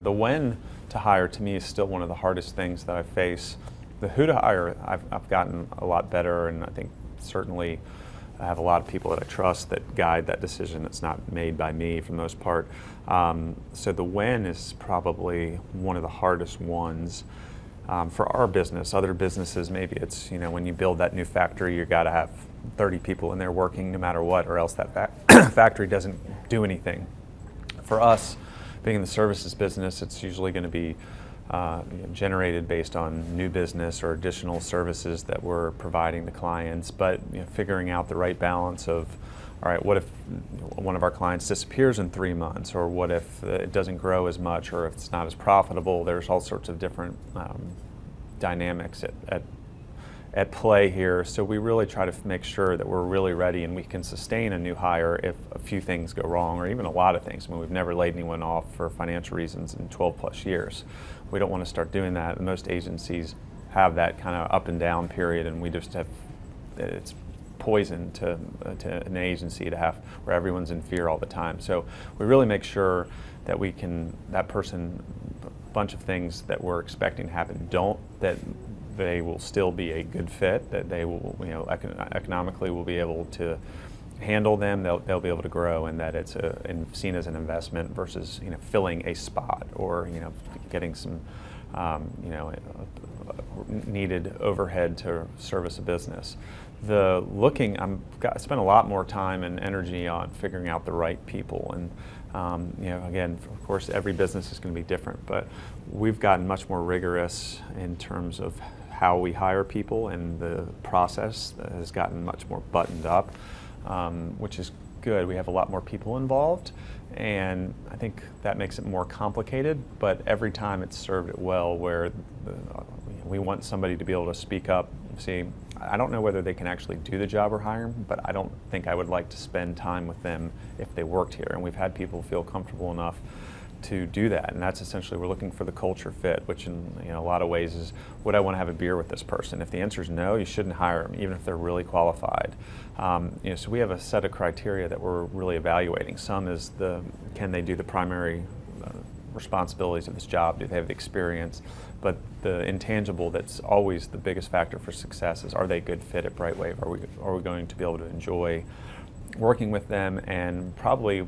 The when to hire to me is still one of the hardest things that I face. The who to hire, I've gotten a lot better, and I think certainly I have a lot of people that I trust that guide that decision. It's not made by me for the most part. So the when is probably one of the hardest ones for our business. Other businesses, maybe it's, when you build that new factory, you got to have 30 people in there working no matter what, or else that factory doesn't do anything. For us, being in the services business, it's usually going to be generated based on new business or additional services that we're providing to clients, but figuring out the right balance of, all right, what if one of our clients disappears in 3 months, or what if it doesn't grow as much, or if it's not as profitable? There's all sorts of different dynamics at play here, so we really try to make sure that we're really ready and we can sustain a new hire if a few things go wrong, or even a lot of things. I mean, we've never laid anyone off for financial reasons in 12 plus years. We don't want to start doing that. Most agencies have that kind of up and down period, and we just have, it's poison to an agency to have where everyone's in fear all the time. So we really make sure that we can, that person, a bunch of things that we're expecting to happen that they will still be a good fit, that they will, economically will be able to handle them, they'll be able to grow, and that it's seen as an investment versus filling a spot, or getting some needed overhead to service a business. I spent a lot more time and energy on figuring out the right people, and again, of course, every business is going to be different, but we've gotten much more rigorous in terms of how we hire people, and the process has gotten much more buttoned up, which is good. We have a lot more people involved, and I think that makes it more complicated, but every time it's served it well, where we want somebody to be able to speak up. See, I don't know whether they can actually do the job we're hiring, but I don't think I would like to spend time with them if they worked here. And we've had people feel comfortable enough to do that, and that's essentially, we're looking for the culture fit, which in a lot of ways is, would I want to have a beer with this person? If the answer is no, you shouldn't hire them, even if they're really qualified. So we have a set of criteria that we're really evaluating. Some is can they do the primary responsibilities of this job? Do they have the experience? But the intangible that's always the biggest factor for success is, are they a good fit at BrightWave? Are we going to be able to enjoy working with them? And probably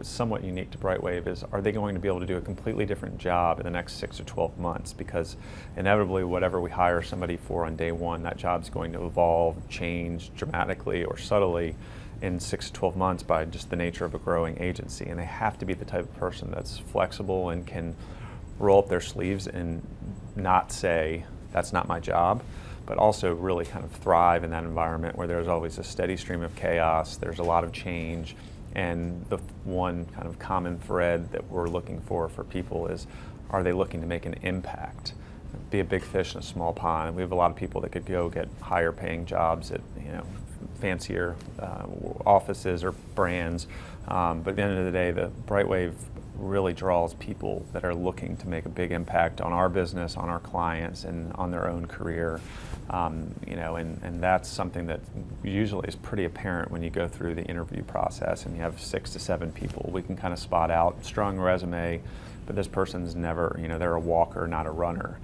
somewhat unique to BrightWave is, are they going to be able to do a completely different job in the next 6 or 12 months? Because inevitably, whatever we hire somebody for on day one, that job's going to evolve, change dramatically or subtly in 6 to 12 months by just the nature of a growing agency. And they have to be the type of person that's flexible and can roll up their sleeves and not say, that's not my job, but also really kind of thrive in that environment where there's always a steady stream of chaos, there's a lot of change, and the one kind of common thread that we're looking for people is, are they looking to make an impact? Be a big fish in a small pond. We have a lot of people that could go get higher paying jobs at fancier offices or brands, but at the end of the day, the BrightWave really draws people that are looking to make a big impact on our business, on our clients, and on their own career. And that's something that usually is pretty apparent when you go through the interview process and you have 6 to 7 people. We can kind of spot out strong resume, but this person's never, they're a walker, not a runner.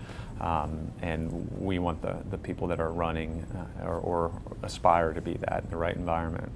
And we want the people that are running or aspire to be that in the right environment.